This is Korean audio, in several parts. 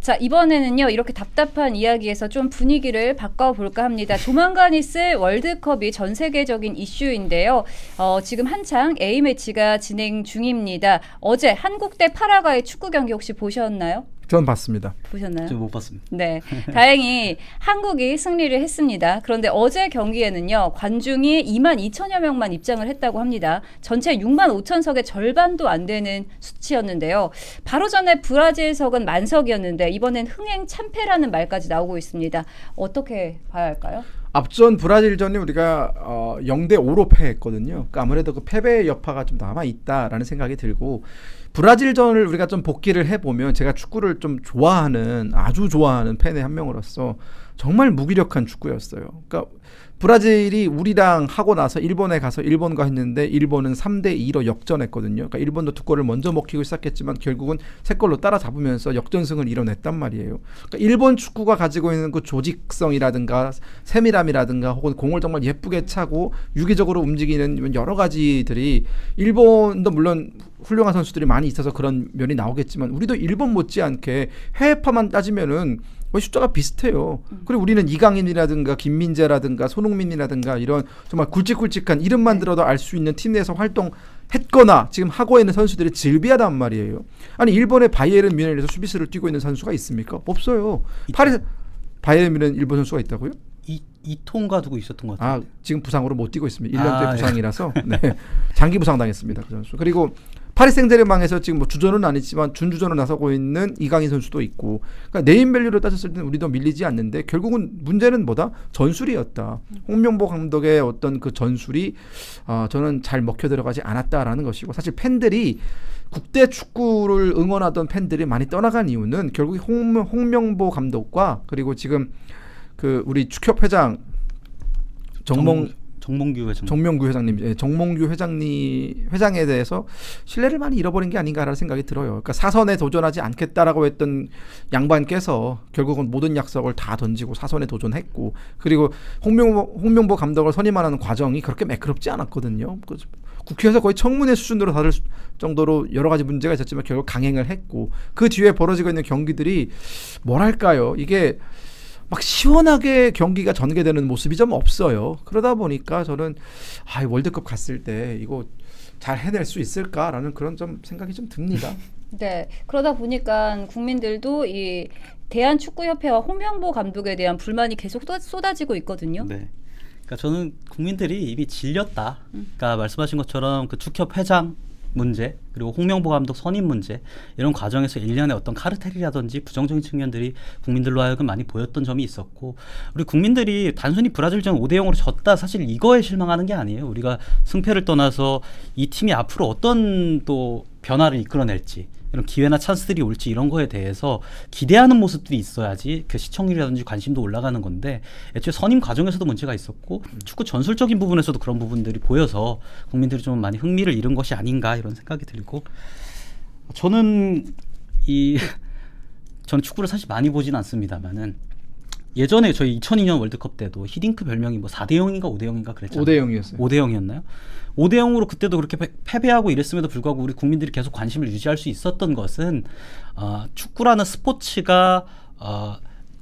자, 이번에는요. 이렇게 답답한 이야기에서 좀 분위기를 바꿔볼까 합니다. 조만간 있을 월드컵이 전 세계적인 이슈인데요. 지금 한창 A매치가 진행 중입니다. 어제 한국 대 파라과이 축구 경기 혹시 보셨나요? 전 봤습니다. 보셨나요? 좀 못 봤습니다. 네, 다행히 한국이 승리를 했습니다. 그런데 어제 경기에는요, 관중이 22,000여 명만 입장을 했다고 합니다. 전체 65,000석의 절반도 안 되는 수치였는데요. 바로 전에 브라질석은 만석이었는데 이번엔 흥행 참패라는 말까지 나오고 있습니다. 어떻게 봐야 할까요? 앞전 브라질전이 우리가 0대 5로 패했거든요. 그러니까 아무래도 그 패배의 여파가 좀 남아 있다라는 생각이 들고, 브라질전을 우리가 좀 복기를 해보면, 제가 축구를 좀 아주 좋아하는 팬의 한 명으로서 정말 무기력한 축구였어요. 그러니까 브라질이 우리랑 하고 나서 일본에 가서 일본과 했는데 일본은 3대 2로 역전했거든요. 그러니까 일본도 두 골을 먼저 먹히고 시작했지만 결국은 세 골로 따라잡으면서 역전승을 이뤄냈단 말이에요. 그러니까 일본 축구가 가지고 있는 그 조직성이라든가 세밀함이라든가 혹은 공을 정말 예쁘게 차고 유기적으로 움직이는 여러 가지들이, 일본도 물론 훌륭한 선수들이 많이 있어서 그런 면이 나오겠지만 우리도 일본 못지않게 해외파만 따지면은 숫자가 비슷해요. 그리고 우리는 이강인이라든가 김민재라든가 손흥민이라든가 이런 정말 굵직굵직한 이름만 들어도 알 수 있는 팀 내에서 활동했거나 지금 하고 있는 선수들이 즐비하단 말이에요. 아니, 일본의 바이에른 뮌헨에서 수비수를 뛰고 있는 선수가 있습니까? 없어요. 바이에른 뮌헨 일본 선수가 있다고요? 이통가 두고 있었던 것 같아요. 지금 부상으로 못 뛰고 있습니다. 1년째 부상이라서 네. 장기 부상 당했습니다. 그 선수. 그리고 파리 생제르맹에서 지금 뭐 주전은 아니지만 준주전으로 나서고 있는 이강인 선수도 있고, 그러니까 네임밸류로 따졌을 때는 우리도 밀리지 않는데 결국은 문제는 뭐다? 전술이었다. 홍명보 감독의 어떤 그 전술이 저는 잘 먹혀 들어가지 않았다라는 것이고, 사실 팬들이 국대 축구를 응원하던 팬들이 많이 떠나간 이유는 결국 홍명보 감독과 그리고 지금 그 우리 축협 회장 정몽규 회장님, 정몽규 회장에 대해서 신뢰를 많이 잃어버린 게 아닌가라는 생각이 들어요. 그러니까 사선에 도전하지 않겠다라고 했던 양반께서 결국은 모든 약속을 다 던지고 사선에 도전했고, 그리고 홍명보 감독을 선임하는 과정이 그렇게 매끄럽지 않았거든요. 국회에서 거의 청문회 수준으로 다룰 정도로 여러 가지 문제가 있었지만 결국 강행을 했고, 그 뒤에 벌어지고 있는 경기들이 뭐랄까요, 이게 막 시원하게 경기가 전개되는 모습이 좀 없어요. 그러다 보니까 저는 월드컵 갔을 때 이거 잘 해낼 수 있을까라는 그런 좀 생각이 좀 듭니다. 네, 그러다 보니까 국민들도 이 대한축구협회와 홍명보 감독에 대한 불만이 계속 쏟아지고 있거든요. 네. 그러니까 저는 국민들이 이미 질렸다. 그러니까 말씀하신 것처럼 그 축협 회장 문제, 그리고 홍명보 감독 선임 문제, 이런 과정에서 일련의 어떤 카르텔이라든지 부정적인 측면들이 국민들로 하여금 많이 보였던 점이 있었고, 우리 국민들이 단순히 브라질전 5대 0으로 졌다, 사실 이거에 실망하는 게 아니에요. 우리가 승패를 떠나서 이 팀이 앞으로 어떤 또 변화를 이끌어낼지, 이런 기회나 찬스들이 올지, 이런 거에 대해서 기대하는 모습들이 있어야지 그 시청률이라든지 관심도 올라가는 건데, 애초에 선임 과정에서도 문제가 있었고 축구 전술적인 부분에서도 그런 부분들이 보여서 국민들이 좀 많이 흥미를 잃은 것이 아닌가, 이런 생각이 들고, 저는 축구를 사실 많이 보진 않습니다만은 예전에 저희 2002년 월드컵 때도 히딩크 별명이 뭐 4대 0인가 5대 0인가 그랬잖아요. 5대 0이었어요. 5대 0이었나요? 5대 0으로 그때도 그렇게 패배하고 이랬음에도 불구하고 우리 국민들이 계속 관심을 유지할 수 있었던 것은 축구라는 스포츠가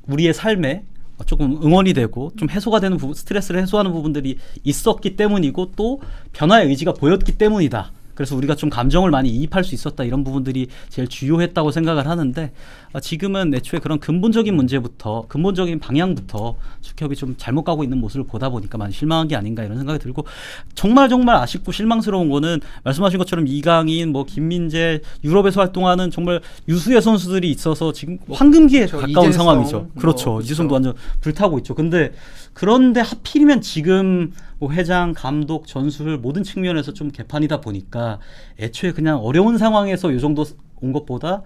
우리의 삶에 조금 응원이 되고 좀 해소가 되는 스트레스를 해소하는 부분들이 있었기 때문이고, 또 변화의 의지가 보였기 때문이다. 그래서 우리가 좀 감정을 많이 이입할 수 있었다, 이런 부분들이 제일 주요했다고 생각을 하는데, 지금은 애초에 그런 근본적인 문제부터, 근본적인 방향부터 축협이 좀 잘못 가고 있는 모습을 보다 보니까 많이 실망한 게 아닌가, 이런 생각이 들고, 정말 아쉽고 실망스러운 거는 말씀하신 것처럼 이강인, 뭐 김민재, 유럽에서 활동하는 정말 유수의 선수들이 있어서 지금 황금기에 가까운 이재성, 상황이죠. 그렇죠. 이재성도 완전 불타고 있죠. 그런데 하필이면 지금 뭐 회장, 감독, 전술 모든 측면에서 좀 개판이다 보니까 애초에 그냥 어려운 상황에서 이 정도 온 것보다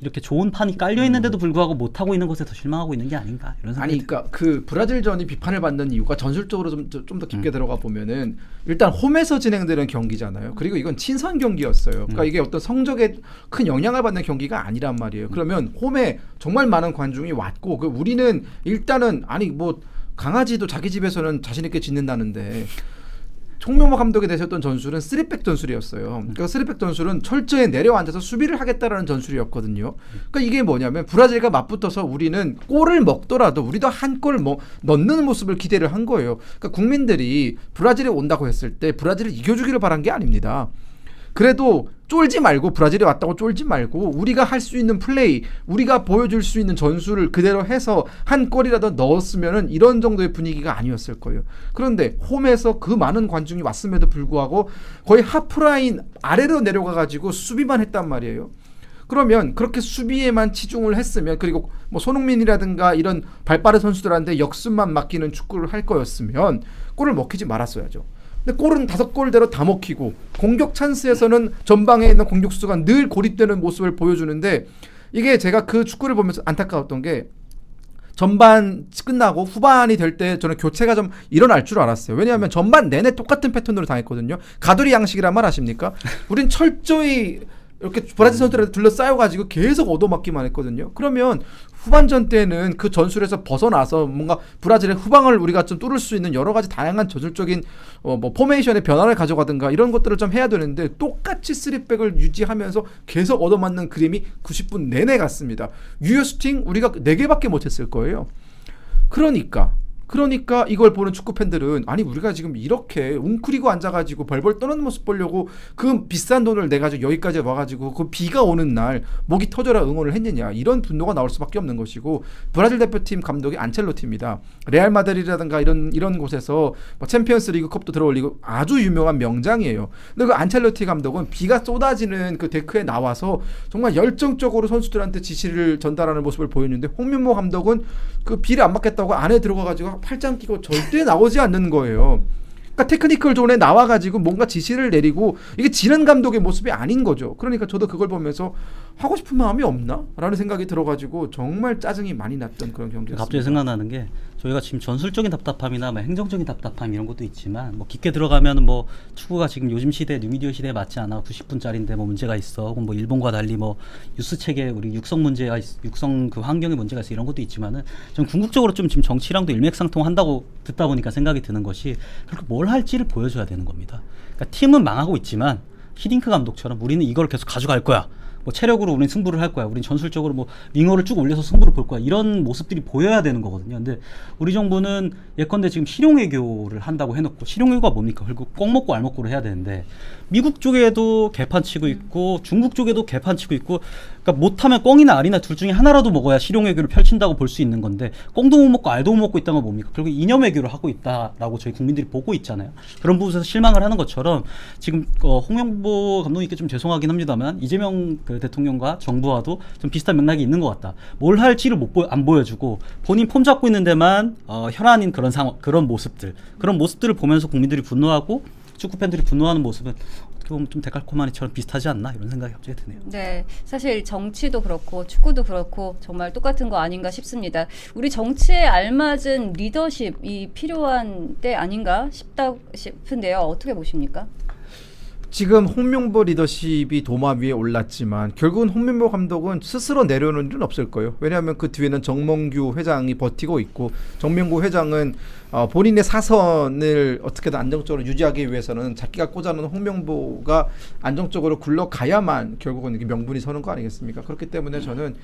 이렇게 좋은 판이 깔려 있는데도 불구하고 못 하고 있는 것에 더 실망하고 있는 게 아닌가, 이런 생각이 그러니까 그 브라질전이 비판을 받는 이유가 전술적으로 좀 더 깊게 들어가 보면은 일단 홈에서 진행되는 경기잖아요. 그리고 이건 친선 경기였어요. 그러니까 이게 어떤 성적에 큰 영향을 받는 경기가 아니란 말이에요. 그러면 홈에 정말 많은 관중이 왔고, 우리는 일단은 뭐 강아지도 자기 집에서는 자신 있게 짖는다는데 홍명보 감독이 내셨던 전술은 3백 전술이었어요. 그 3백 전술은 철저히 내려앉아서 수비를 하겠다라는 전술이었거든요. 그러니까 이게 뭐냐면 브라질과 맞붙어서 우리는 골을 먹더라도 우리도 한 골 넣는 모습을 기대를 한 거예요. 그러니까 국민들이 브라질에 온다고 했을 때 브라질을 이겨주기를 바란 게 아닙니다. 그래도 쫄지 말고, 브라질에 왔다고 쫄지 말고 우리가 할 수 있는 플레이, 우리가 보여줄 수 있는 전술을 그대로 해서 한 골이라도 넣었으면은 이런 정도의 분위기가 아니었을 거예요. 그런데 홈에서 그 많은 관중이 왔음에도 불구하고 거의 하프라인 아래로 내려가가지고 수비만 했단 말이에요. 그러면 그렇게 수비에만 치중을 했으면, 그리고 뭐 손흥민이라든가 이런 발빠른 선수들한테 역습만 맡기는 축구를 할 거였으면 골을 먹히지 말았어야죠. 근데 골은 5골대로 다 먹히고 공격 찬스에서는 전방에 있는 공격수가 늘 고립되는 모습을 보여주는데, 이게 제가 그 축구를 보면서 안타까웠던 게 전반 끝나고 후반이 될 때 저는 교체가 좀 일어날 줄 알았어요. 왜냐하면 전반 내내 똑같은 패턴으로 당했거든요. 가두리 양식이란 말 아십니까? 우린 철저히 이렇게 브라질 선수들한테 둘러싸여가지고 계속 얻어맞기만 했거든요. 그러면 후반전 때는 그 전술에서 벗어나서 뭔가 브라질의 후방을 우리가 좀 뚫을 수 있는 여러 가지 다양한 전술적인 뭐 포메이션의 변화를 가져가든가 이런 것들을 좀 해야 되는데, 똑같이 3백을 유지하면서 계속 얻어맞는 그림이 90분 내내 갔습니다. 유효 슈팅 우리가 4개밖에 못했을 거예요. 그러니까 이걸 보는 축구 팬들은, 아니 우리가 지금 이렇게 웅크리고 앉아가지고 벌벌 떠는 모습 보려고 그 비싼 돈을 내가지고 여기까지 와가지고 그 비가 오는 날 목이 터져라 응원을 했느냐, 이런 분노가 나올 수밖에 없는 것이고, 브라질 대표팀 감독이 안첼로티입니다. 레알 마드리드라든가 이런 곳에서 뭐 챔피언스 리그컵도 들어올리고 아주 유명한 명장이에요. 근데 그 안첼로티 감독은 비가 쏟아지는 그 데크에 나와서 정말 열정적으로 선수들한테 지시를 전달하는 모습을 보였는데, 홍명보 감독은 그 비를 안 맞겠다고 안에 들어가가지고 팔짱 끼고 절대 나오지 않는 거예요. 그러니까 테크니컬 존에 나와가지고 뭔가 지시를 내리고, 이게 지는 감독의 모습이 아닌 거죠. 그러니까 저도 그걸 보면서 하고 싶은 마음이 없나? 라는 생각이 들어가지고 정말 짜증이 많이 났던 그런 경기였습니다. 갑자기 생각나는 게, 저희가 지금 전술적인 답답함이나 뭐 행정적인 답답함 이런 것도 있지만, 뭐 깊게 들어가면 뭐 축구가 지금 요즘 시대 뉴미디어 시대에 맞지 않아 90분짜리인데 뭐 문제가 있어, 혹은 뭐 일본과 달리 뭐 뉴스 체계 우리 육성 문제가 육성 그 환경에 문제가 있어, 이런 것도 있지만은 전 궁극적으로 좀 지금 정치랑도 일맥상통한다고 듣다 보니까 생각이 드는 것이, 그렇게 뭘 할지를 보여줘야 되는 겁니다. 그러니까 팀은 망하고 있지만 히딩크 감독처럼 우리는 이걸 계속 가져갈 거야, 뭐 체력으로 우리는 승부를 할 거야, 우리는 전술적으로 뭐 윙어를 쭉 올려서 승부를 볼 거야, 이런 모습들이 보여야 되는 거거든요. 근데 우리 정부는 예컨대 지금 실용외교를 한다고 해놓고, 실용외교가 뭡니까? 결국 꼭 먹고 알 먹고를 해야 되는데, 미국 쪽에도 개판 치고 있고 중국 쪽에도 개판 치고 있고, 그러니까 못하면 꽁이나 알이나 둘 중에 하나라도 먹어야 실용외교를 펼친다고 볼 수 있는 건데, 꽁도 못 먹고 알도 못 먹고 있다는 건 뭡니까? 결국 이념외교를 하고 있다라고 저희 국민들이 보고 있잖아요. 그런 부분에서 실망을 하는 것처럼, 지금 홍명보 감독님께 좀 죄송하긴 합니다만 이재명 그 대통령과 정부와도 좀 비슷한 맥락이 있는 것 같다. 뭘 할지를 안 보여주고 본인 폼 잡고 있는 데만 혈안인 그런 상황, 그런 모습들을 보면서 국민들이 분노하고 축구 팬들이 분노하는 모습은 어떻게 보면 좀 데칼코마니처럼 비슷하지 않나, 이런 생각이 갑자기 드네요. 네, 사실 정치도 그렇고 축구도 그렇고 정말 똑같은 거 아닌가 싶습니다. 우리 정치에 알맞은 리더십이 필요한 때 아닌가 싶은데요. 어떻게 보십니까? 지금 홍명보 리더십이 도마 위에 올랐지만 결국은 홍명보 감독은 스스로 내려오는 일은 없을 거예요. 왜냐하면 그 뒤에는 정몽규 회장이 버티고 있고, 정몽규 회장은 본인의 사선을 어떻게든 안정적으로 유지하기 위해서는 자기가 꽂아놓은 홍명보가 안정적으로 굴러가야만 결국은 이게 명분이 서는 거 아니겠습니까? 그렇기 때문에 저는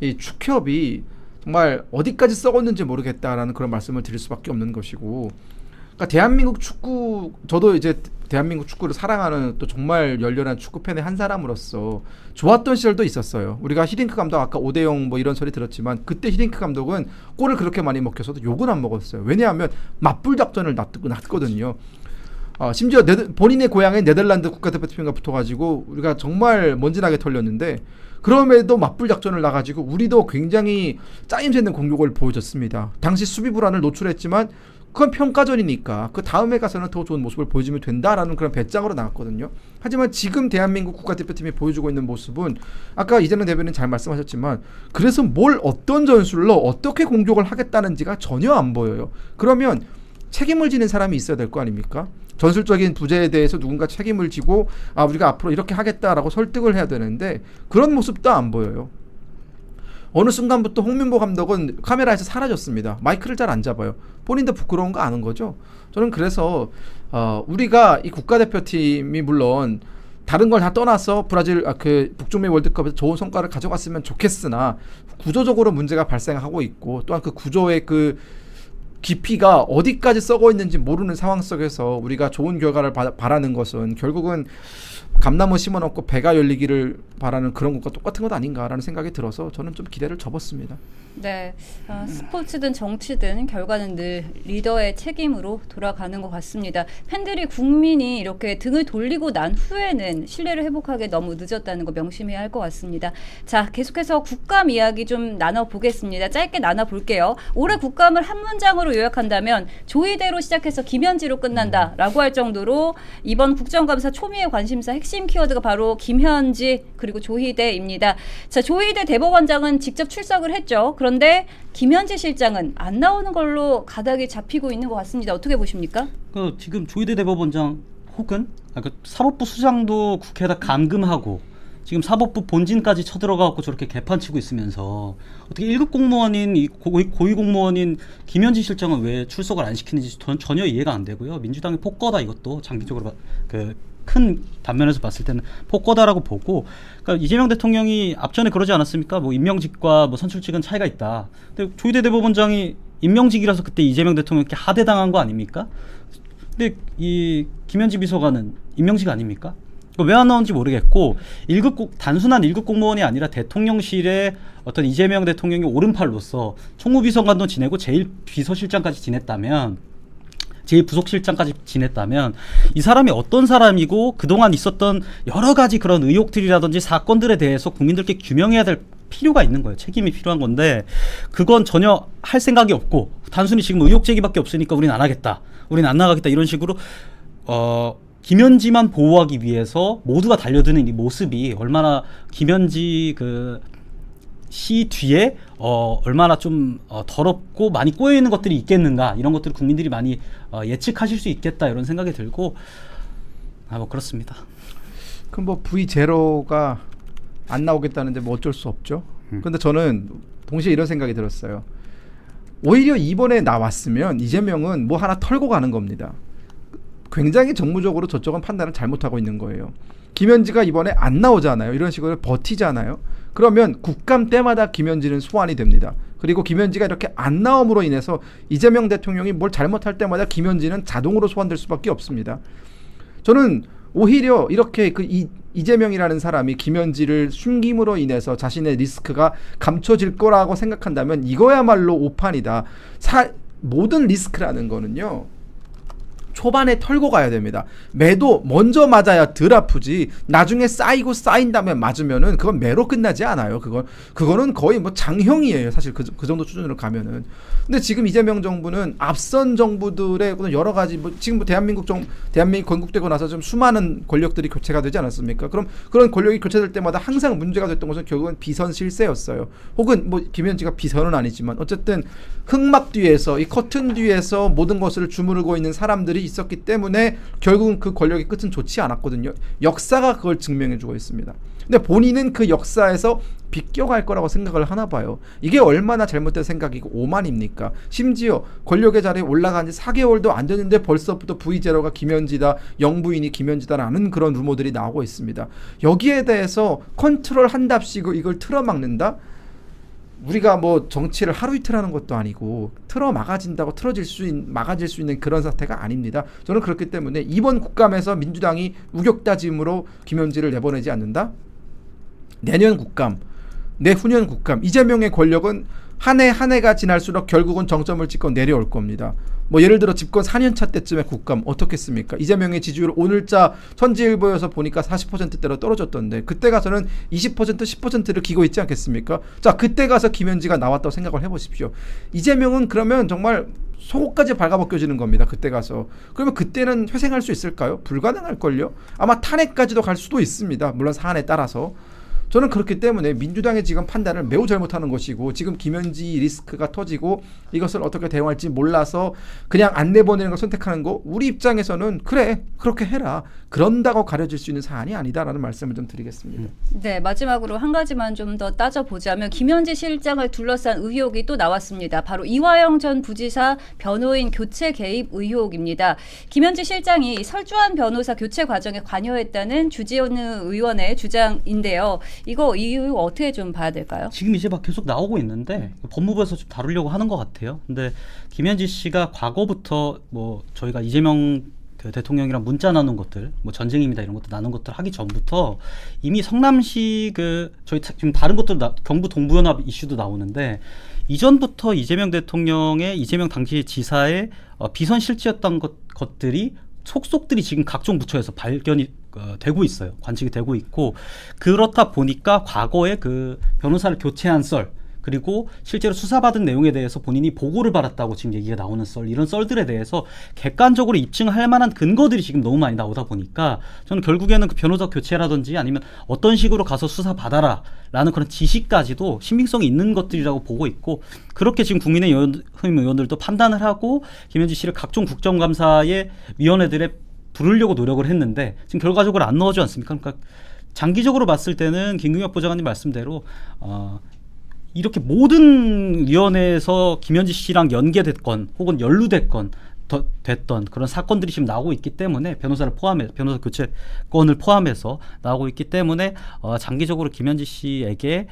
이 축협이 정말 어디까지 썩었는지 모르겠다라는 그런 말씀을 드릴 수밖에 없는 것이고, 그러니까 대한민국 축구, 저도 이제 대한민국 축구를 사랑하는 또 정말 열렬한 축구 팬의 한 사람으로서 좋았던 시절도 있었어요. 우리가 히딩크 감독 아까 5대0 뭐 이런 소리 들었지만, 그때 히딩크 감독은 골을 그렇게 많이 먹혀서도 욕은 안 먹었어요. 왜냐하면 맞불 작전을 놨거든요. 심지어 본인의 고향인 네덜란드 국가대표팀과 붙어가지고 우리가 정말 먼지나게 털렸는데, 그럼에도 맞불 작전을 나가지고 우리도 굉장히 짜임새 있는 공격을 보여줬습니다. 당시 수비 불안을 노출했지만 그건 평가전이니까 그 다음에 가서는 더 좋은 모습을 보여주면 된다라는 그런 배짱으로 나왔거든요. 하지만 지금 대한민국 국가대표팀이 보여주고 있는 모습은, 아까 이재명 대변인 잘 말씀하셨지만, 그래서 어떤 전술로 어떻게 공격을 하겠다는지가 전혀 안 보여요. 그러면 책임을 지는 사람이 있어야 될 거 아닙니까? 전술적인 부재에 대해서 누군가 책임을 지고 우리가 앞으로 이렇게 하겠다라고 설득을 해야 되는데 그런 모습도 안 보여요. 어느 순간부터 홍명보 감독은 카메라에서 사라졌습니다. 마이크를 잘 안 잡아요. 본인도 부끄러운 거 아는 거죠. 저는 그래서 우리가 이 국가대표팀이 물론 다른 걸 다 떠나서 브라질 그 북중미 월드컵에서 좋은 성과를 가져갔으면 좋겠으나 구조적으로 문제가 발생하고 있고 또한 그 구조의 그 깊이가 어디까지 썩어 있는지 모르는 상황 속에서 우리가 좋은 결과를 바라는 것은 결국은 감나무 심어놓고 배가 열리기를 바라는 그런 것과 똑같은 것 아닌가라는 생각이 들어서 저는 좀 기대를 접었습니다. 네, 스포츠든 정치든 결과는 늘 리더의 책임으로 돌아가는 것 같습니다. 팬들이 국민이 이렇게 등을 돌리고 난 후에는 신뢰를 회복하기 너무 늦었다는 거 명심해야 할 것 같습니다. 자, 계속해서 국감 이야기 좀 나눠보겠습니다. 짧게 나눠볼게요. 올해 국감을 한 문장으로 요약한다면 조희대로 시작해서 김현지로 끝난다라고 할 정도로 이번 국정감사 초미의 관심사 핵심 키워드가 바로 김현지 그리고 조희대입니다. 자, 조희대 대법원장은 직접 출석을 했죠. 그런데 김현지 실장은 안 나오는 걸로 가닥이 잡히고 있는 것 같습니다. 어떻게 보십니까? 지금 조희대 대법원장 혹은 사법부 수장도 국회에다 감금하고 지금 사법부 본진까지 쳐들어가고 저렇게 개판치고 있으면서 어떻게 1급 공무원인 고위 공무원인 김현지 실장은 왜 출석을 안 시키는지 전혀 이해가 안 되고요. 민주당의 폭거다 이것도 장기적으로 큰 단면에서 봤을 때는 폭거다라고 보고, 그러니까 이재명 대통령이 앞전에 그러지 않았습니까? 뭐 임명직과 뭐 선출직은 차이가 있다. 근데 조희대 대법원장이 임명직이라서 그때 이재명 대통령께 하대당한 거 아닙니까? 근데 이 김현지 비서관은 임명직 아닙니까? 왜 안 나오는지 모르겠고 단순한 1급 공무원이 아니라 대통령실의 어떤 이재명 대통령의 오른팔로서 총무비서관도 지내고 제1비서실장까지 지냈다면 제2부속실장까지 지냈다면 이 사람이 어떤 사람이고 그동안 있었던 여러 가지 그런 의혹들이라든지 사건들에 대해서 국민들께 규명해야 될 필요가 있는 거예요. 책임이 필요한 건데 그건 전혀 할 생각이 없고 단순히 지금 의혹 제기밖에 없으니까 우린 안 하겠다. 우린 안 나가겠다. 이런 식으로 김현지만 보호하기 위해서 모두가 달려드는 이 모습이 얼마나 김현지 시 뒤에 얼마나 좀 더럽고 많이 꼬여 있는 것들이 있겠는가, 이런 것들을 국민들이 많이 예측하실 수 있겠다 이런 생각이 들고 뭐 그렇습니다. 그럼 뭐 V0가 안 나오겠다는데 뭐 어쩔 수 없죠. 근데 저는 동시에 이런 생각이 들었어요. 오히려 이번에 나왔으면 이재명은 뭐 하나 털고 가는 겁니다. 굉장히 정무적으로 저쪽은 판단을 잘못하고 있는 거예요. 김현지가 이번에 안 나오잖아요. 이런 식으로 버티잖아요. 그러면 국감 때마다 김현지는 소환이 됩니다. 그리고 김현지가 이렇게 안 나옴으로 인해서 이재명 대통령이 뭘 잘못할 때마다 김현지는 자동으로 소환될 수밖에 없습니다. 저는 오히려 이렇게 이재명이라는 사람이 김현지를 숨김으로 인해서 자신의 리스크가 감춰질 거라고 생각한다면 이거야말로 오판이다. 모든 리스크라는 거는요, 초반에 털고 가야 됩니다. 매도 먼저 맞아야 덜 아프지 나중에 쌓인 다음에 맞으면은 그건 매로 끝나지 않아요. 그거는 거의 뭐 장형이에요. 사실 그 정도 수준으로 가면은. 근데 지금 이재명 정부는 앞선 정부들의 여러 가지 지금 대한민국 건국되고 나서 좀 수많은 권력들이 교체가 되지 않았습니까? 그럼 그런 권력이 교체될 때마다 항상 문제가 됐던 것은 결국은 비선 실세였어요. 혹은 뭐 김현지가 비선은 아니지만 어쨌든 흑막 뒤에서 이 커튼 뒤에서 모든 것을 주무르고 있는 사람들이 있었기 때문에 결국은 그 권력의 끝은 좋지 않았거든요. 역사가 그걸 증명해주고 있습니다. 근데 본인은 그 역사에서 비껴갈 거라고 생각을 하나 봐요. 이게 얼마나 잘못된 생각이고 오만입니까? 심지어 권력의 자리에 올라간 지 4개월도 안 됐는데 벌써부터 V0가 김현지다, 영부인이 김현지다라는 그런 루머들이 나오고 있습니다. 여기에 대해서 컨트롤 한답시고 이걸 틀어막는다? 우리가 뭐 정치를 하루 이틀 하는 것도 아니고 막아질 수 있는 그런 사태가 아닙니다. 저는 그렇기 때문에 이번 국감에서 민주당이 우격다짐으로 김현지를 내보내지 않는다? 내년 국감, 내후년 국감, 이재명의 권력은 한 해 한 해가 지날수록 결국은 정점을 찍고 내려올 겁니다. 뭐 예를 들어 집권 4년차 때쯤에 국감 어떻겠습니까? 이재명의 지지율 오늘자 천지일보에서 보니까 40%대로 떨어졌던데 그때 가서는 20% 10%를 기고 있지 않겠습니까? 자, 그때 가서 김현지가 나왔다고 생각을 해보십시오. 이재명은 그러면 정말 속옷까지 발가벗겨지는 겁니다. 그때 가서. 그러면 그때는 회생할 수 있을까요? 불가능할걸요? 아마 탄핵까지도 갈 수도 있습니다. 물론 사안에 따라서. 저는 그렇기 때문에 민주당의 지금 판단을 매우 잘못하는 것이고 지금 김현지 리스크가 터지고 이것을 어떻게 대응할지 몰라서 그냥 안 내보내는 걸 선택하는 거 우리 입장에서는 그래 그렇게 해라 그런다고 가려질 수 있는 사안이 아니다라는 말씀을 좀 드리겠습니다. 네, 마지막으로 한 가지만 좀 더 따져보자면 김현지 실장을 둘러싼 의혹이 또 나왔습니다. 바로 이화영 전 부지사 변호인 교체 개입 의혹입니다. 김현지 실장이 설주환 변호사 교체 과정에 관여했다는 주지원 의원의 주장인데요. 이 의혹 어떻게 좀 봐야 될까요? 지금 이제 막 계속 나오고 있는데 법무부에서 좀 다루려고 하는 것 같아요. 근데 김현지 씨가 과거부터 뭐 저희가 이재명 그 대통령이랑 문자 나눈 것들, 뭐 전쟁입니다 이런 것들 나눈 것들 하기 전부터 이미 성남시 그 저희 지금 다른 것들 경부 동부연합 이슈도 나오는데 이전부터 이재명 대통령의 이재명 당시 지사의 비선 실지였던 것들이 속속들이 지금 각종 부처에서 발견이 되고 있어요. 관측이 되고 있고 그렇다 보니까 과거에 그 변호사를 교체한 썰 그리고 실제로 수사받은 내용에 대해서 본인이 보고를 받았다고 지금 얘기가 나오는 썰 이런 썰들에 대해서 객관적으로 입증할 만한 근거들이 지금 너무 많이 나오다 보니까 저는 결국에는 그 변호사 교체라든지 아니면 어떤 식으로 가서 수사받아라 라는 그런 지시까지도 신빙성이 있는 것들이라고 보고 있고 그렇게 지금 국민의힘 의원들도 판단을 하고 김현지 씨를 각종 국정감사의 위원회들에 부르려고 노력을 했는데 지금 결과적으로 안 넣어주지 않습니까? 그러니까 장기적으로 봤을 때는 김경엽 부장관님 말씀대로 이렇게 모든 위원회에서 김현지 씨랑 연계됐건 혹은 연루됐건 됐던 그런 사건들이 지금 나오고 있기 때문에 변호사 교체권을 포함해서 나오고 있기 때문에 장기적으로 김현지 씨에게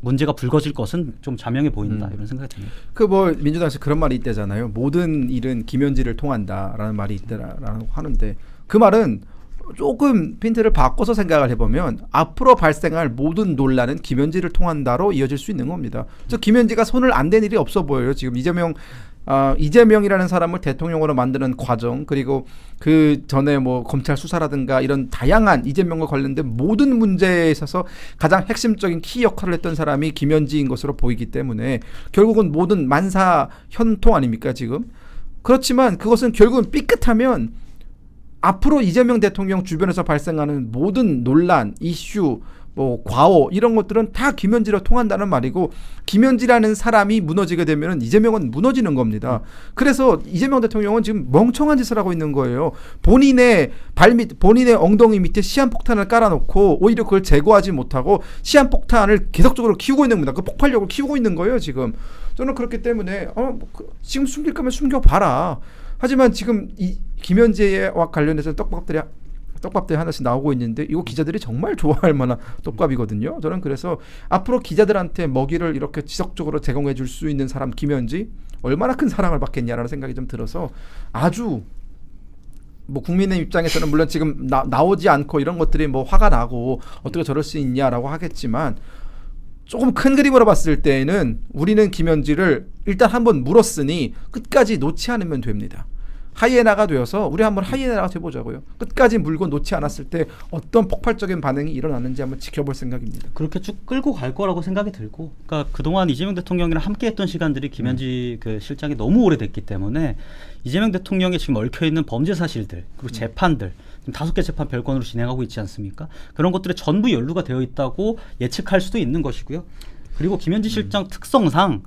문제가 불거질 것은 좀 자명해 보인다 이런 생각이 듭니다. 그 뭐 민주당에서 그런 말이 있대잖아요. 모든 일은 김현지를 통한다라는 말이 있다라고 하는데 그 말은 조금 핀트를 바꿔서 생각을 해보면 앞으로 발생할 모든 논란은 김현지를 통한다로 이어질 수 있는 겁니다. 저 김현지가 손을 안 댄 일이 없어 보여요. 지금 이재명이라는 사람을 대통령으로 만드는 과정 그리고 그 전에 뭐 검찰 수사라든가 이런 다양한 이재명과 관련된 모든 문제에 있어서 가장 핵심적인 키 역할을 했던 사람이 김현지인 것으로 보이기 때문에 결국은 모든 만사 현통 아닙니까 지금? 그렇지만 그것은 결국은 삐끗하면 앞으로 이재명 대통령 주변에서 발생하는 모든 논란, 이슈, 뭐 과오 이런 것들은 다 김현지로 통한다는 말이고 김현지라는 사람이 무너지게 되면 이재명은 무너지는 겁니다. 그래서 이재명 대통령은 지금 멍청한 짓을 하고 있는 거예요. 본인의 본인의 엉덩이 밑에 시한폭탄을 깔아놓고 오히려 그걸 제거하지 못하고 시한폭탄을 계속적으로 키우고 있는 겁니다. 그 폭발력을 키우고 있는 거예요 지금. 저는 그렇기 때문에 지금 숨길 거면 숨겨봐라. 하지만 지금 이 김현지와 관련해서 떡밥들이 하나씩 나오고 있는데 이거 기자들이 정말 좋아할 만한 떡밥이거든요. 저는 그래서 앞으로 기자들한테 먹이를 이렇게 지속적으로 제공해 줄 수 있는 사람 김현지 얼마나 큰 사랑을 받겠냐라는 생각이 좀 들어서 아주 뭐 국민의 입장에서는 물론 지금 나오지 않고 이런 것들이 뭐 화가 나고 어떻게 저럴 수 있냐라고 하겠지만 조금 큰 그림으로 봤을 때에는 우리는 김현지를 일단 한번 물었으니 끝까지 놓지 않으면 됩니다. 하이에나가 되어서 우리 한번 하이에나가 돼보자고요. 끝까지 물고 놓지 않았을 때 어떤 폭발적인 반응이 일어나는지 한번 지켜볼 생각입니다. 그렇게 쭉 끌고 갈 거라고 생각이 들고 그러니까 그동안 이재명 대통령이랑 함께했던 시간들이 김현지 그 실장이 너무 오래됐기 때문에 이재명 대통령이 지금 얽혀있는 범죄 사실들 그리고 재판들 지금 5개 재판 별건으로 진행하고 있지 않습니까? 그런 것들에 전부 연루가 되어 있다고 예측할 수도 있는 것이고요. 그리고 김현지 실장 특성상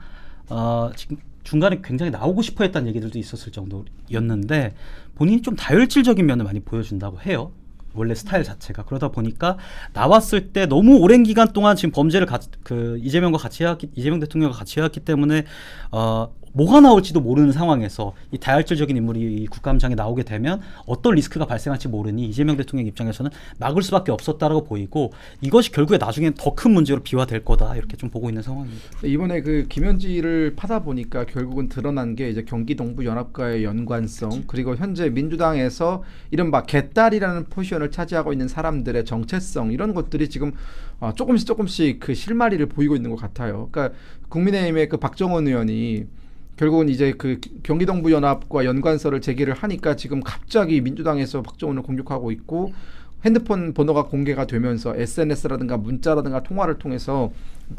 지금 중간에 굉장히 나오고 싶어 했다는 얘기들도 있었을 정도였는데 본인이 좀 다혈질적인 면을 많이 보여준다고 해요. 원래 스타일 자체가. 그러다 보니까 나왔을 때 너무 오랜 기간 동안 지금 범죄를 이재명 대통령과 같이 해왔기 때문에 뭐가 나올지도 모르는 상황에서 이 다혈질적인 인물이 국감장에 나오게 되면 어떤 리스크가 발생할지 모르니 이재명 대통령 입장에서는 막을 수밖에 없었다라고 보이고 이것이 결국에 나중엔 더 큰 문제로 비화될 거다 이렇게 좀 보고 있는 상황입니다. 이번에 그 김현지를 파다 보니까 결국은 드러난 게 이제 경기 동부 연합과의 연관성 그리고 현재 민주당에서 이른바 개딸이라는 포지션을 차지하고 있는 사람들의 정체성 이런 것들이 지금 조금씩 그 실마리를 보이고 있는 것 같아요. 그러니까 국민의힘의 그 박정원 의원이 결국은 이제 그 경기동부연합과 연관서를 제기를 하니까 지금 갑자기 민주당에서 박정원을 공격하고 있고 핸드폰 번호가 공개가 되면서 SNS라든가 문자라든가 통화를 통해서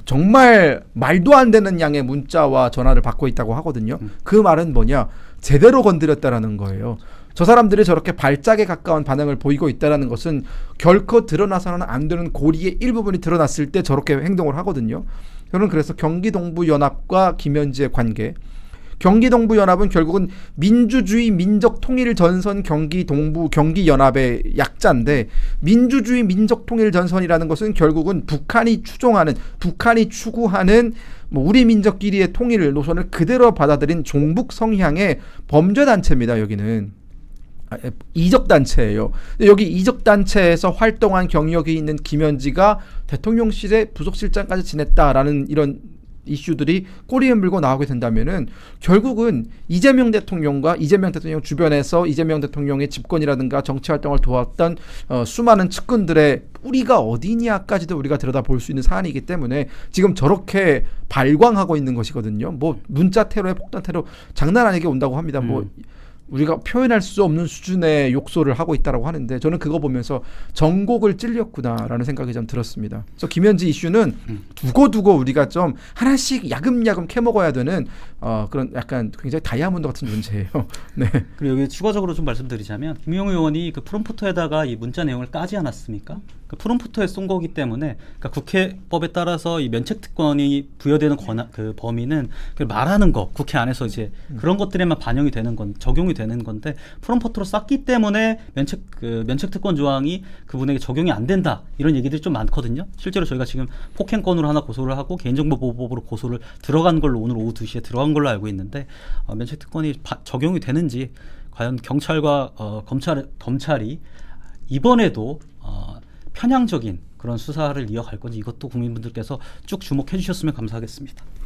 정말 말도 안 되는 양의 문자와 전화를 받고 있다고 하거든요. 그 말은 뭐냐? 제대로 건드렸다라는 거예요. 저 사람들이 저렇게 발작에 가까운 반응을 보이고 있다는 것은 결코 드러나서는 안 되는 고리의 일부분이 드러났을 때 저렇게 행동을 하거든요. 저는 그래서 경기동부연합과 김현지의 관계, 경기동부연합은 결국은 민주주의 민족통일전선 경기연합의 약자인데, 민주주의 민족통일전선이라는 것은 결국은 북한이 추구하는 뭐 우리 민족끼리의 통일 노선을 그대로 받아들인 종북 성향의 범죄단체입니다. 여기는 이적단체예요. 여기 이적단체에서 활동한 경력이 있는 김현지가 대통령실의 부속실장까지 지냈다라는 이런 이슈들이 꼬리에 물고 나오게 된다면은 결국은 이재명 대통령과 이재명 대통령 주변에서 이재명 대통령의 집권이라든가 정치 활동을 도왔던 수많은 측근들의 뿌리가 어디냐까지도 우리가 들여다볼 수 있는 사안이기 때문에 지금 저렇게 발광하고 있는 것이거든요. 뭐 문자 테러에 폭탄 테러 장난 아니게 온다고 합니다. 뭐 우리가 표현할 수 없는 수준의 욕설을 하고 있다라고 하는데, 저는 그거 보면서 전곡을 찔렸구나라는 생각이 좀 들었습니다. 그래서 김현지 이슈는 두고두고 우리가 좀 하나씩 야금야금 캐먹어야 되는 그런 약간 굉장히 다이아몬드 같은 존재예요. 네. 그리고 여기 추가적으로 좀 말씀드리자면, 김용우 의원이 그 프롬프터에다가 이 문자 내용을 까지 않았습니까? 그 프롬프터에 쏜 거기 때문에, 그러니까 국회법에 따라서 이 면책특권이 부여되는 그 범위는 말하는 거, 국회 안에서 이제 그런 것들에만 반영이 되는 건, 적용이 되는 건데, 프롬프터로 쐈기 때문에 면책특권 조항이 그분에게 적용이 안 된다, 이런 얘기들이 좀 많거든요. 실제로 저희가 지금 폭행건으로 하나 고소를 하고 개인정보보호법으로 고소를 들어간 걸로, 오늘 오후 2시에 들어간 걸로 알고 있는데, 면책특권이 적용이 되는지, 과연 경찰과 검찰이 이번에도 편향적인 그런 수사를 이어갈 건지, 이것도 국민분들께서 쭉 주목해 주셨으면 감사하겠습니다.